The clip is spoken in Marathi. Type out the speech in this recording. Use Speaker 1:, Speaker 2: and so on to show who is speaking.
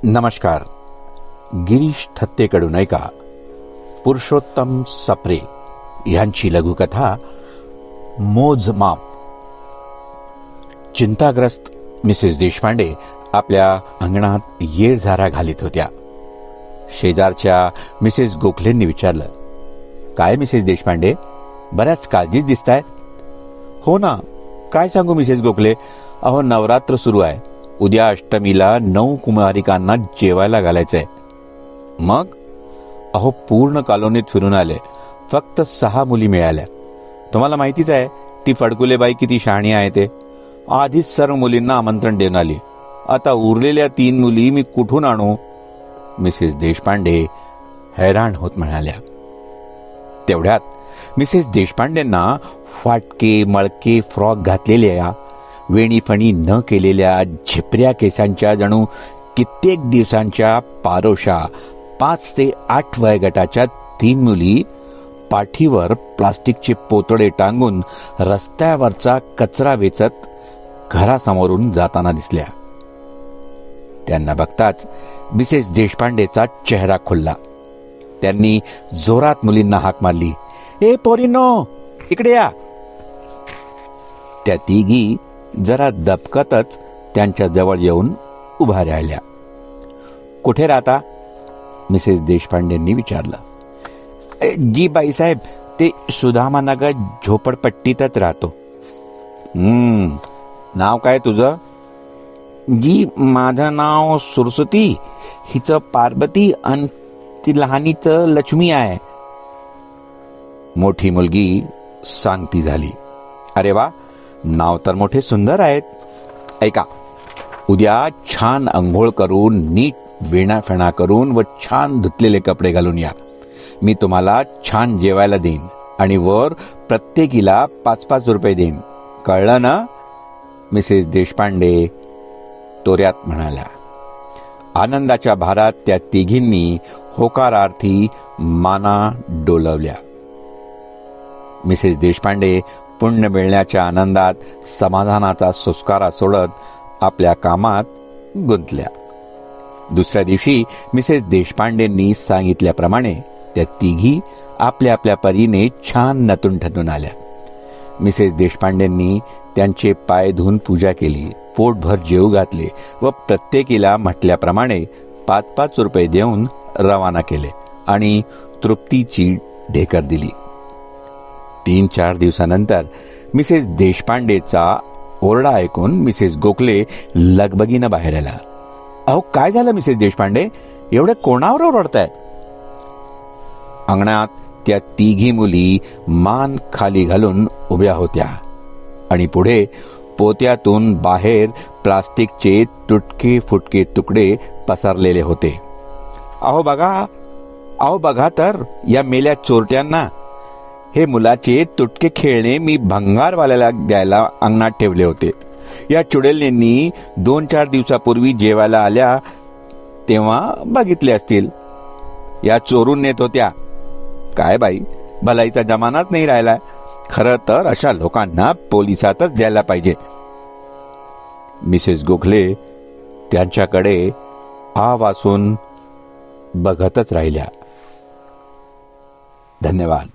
Speaker 1: नमस्कार. गिरीश थत्तेकडून ऐका पुरुषोत्तम सप्रे यांची लघुकथा मोजमाप. चिंताग्रस्त मिसेस देशपांडे आपल्या अंगणात येळझारा घालीत होत्या. शेजारच्या मिसेस गोखलेंनी विचारलं, काय मिसेस देशपांडे, बऱ्याच काळजीच दिसताय? हो ना, काय सांगू मिसेस गोखले, अहो नवरात्र सुरू आहे. उद्या अष्टमीला 9 कुमारिकांना जेवायला घालायचंय. मग अहो पूर्ण कॉलनीत फिरून आले, फक्त 6 मुली मिळाल्या. तुम्हाला माहितीच आहे ती फडकुलेबाई किती शहाणी आहे ते. आधीच सर्व मुलींना आमंत्रण देऊन आली. आता उरलेल्या 3 मुली मी कुठून आणू? मिसेस देशपांडे हैराण होत म्हणाल्या. तेवढ्यात मिसेस देशपांडेंना फाटके मळके फ्रॉक घातलेल्या, वेणीफणी न केलेल्या, झिपऱ्या केसांच्या जणू कित्येक दिवसांच्या पारोशा 5 ते 8 वयोगटाच्या 3 मुली पाठीवर प्लास्टिकचे पोतडे टांगून रस्त्यावरचा कचरा वेचत घरासमोरून जाताना दिसल्या. त्यांना बघताच मिसेस देशपांडेचा चेहरा खुलला. त्यांनी जोरात मुलींना हाक मारली, ए पोरींनो, इकडे या. त्या तिघी जरा दबकतच त्यांच्या जवळ येऊन उभा राहिल्या. कुठे राहता? मिसेस देशपांडेंनी विचारलं. जी बाईसाहेब, ते सुधामानगर झोपडपट्टीतच राहतो. नाव काय तुझं? जी, माझं नाव सुरसुती, हिचं पार्वती आणि ती लहानीचं लक्ष्मी आहे. मोठी मुलगी सांगती झाली. अरे वा, नाव तर मोठे सुंदर आहेत. ऐका, उद्या छान अंघोळ करून, नीट वेणाफेणा करून व छान धुतलेले कपडे घालून या. मी तुम्हाला छान जेवायला देईन आणि वर प्रत्येकीला 5-5 रुपये देईन. कळलं ना? मिसेस देशपांडे तोऱ्यात म्हणाल्या. आनंदाच्या भारात त्या तिघींनी होकारार्थी माना डोलवल्या. मिसेस देशपांडे पुण्य मिळण्याच्या आनंदात समाधानाचा सुस्कारा सोडत आपल्या कामात गुंतल्या. दुसऱ्या दिवशी मिसेस देशपांडेंनी सांगितल्याप्रमाणे त्या तिघी आपल्या आपल्या परीने छान नटून ठटून आल्या. मिसेस देशपांडेंनी त्यांचे पाय धुवून पूजा केली, पोटभर जेवू घातले व प्रत्येकीला म्हटल्याप्रमाणे 5-5 रुपये देऊन रवाना केले आणि तृप्तीची ढेकर दिली. 3-4 दिवसानंतर मिसेस देशपांडेचा ओरडा ऐकून मिसेस गोखले लगबगीनं बाहेर आला. अहो काय झालं मिसेस देशपांडे, एवढे कोणावर ओरडताय? अंगणात त्या तिघी मुली मान खाली घालून उभ्या होत्या आणि पुढे पोत्यातून बाहेर प्लास्टिकचे तुटके फुटके तुकडे पसरलेले होते. अहो बघा तर या मेल्या चोरट्यांना. हे मुलाचे तुटके खेळणे मी भंगारवाल्याला द्यायला अंगणात ठेवले होते. या चुडेलनेंनी 2-4 दिवसापूर्वी जेवायला आल्या तेव्हा बघितले असतील. या चोरून नेत होत्या. काय बाई, भलाईचा जमानाच नाही राहिला. खरं तर अशा लोकांना पोलिसातच द्यायला पाहिजे. मिसेस गोखले त्यांच्याकडे आ वासून बघतच राहिल्या. धन्यवाद.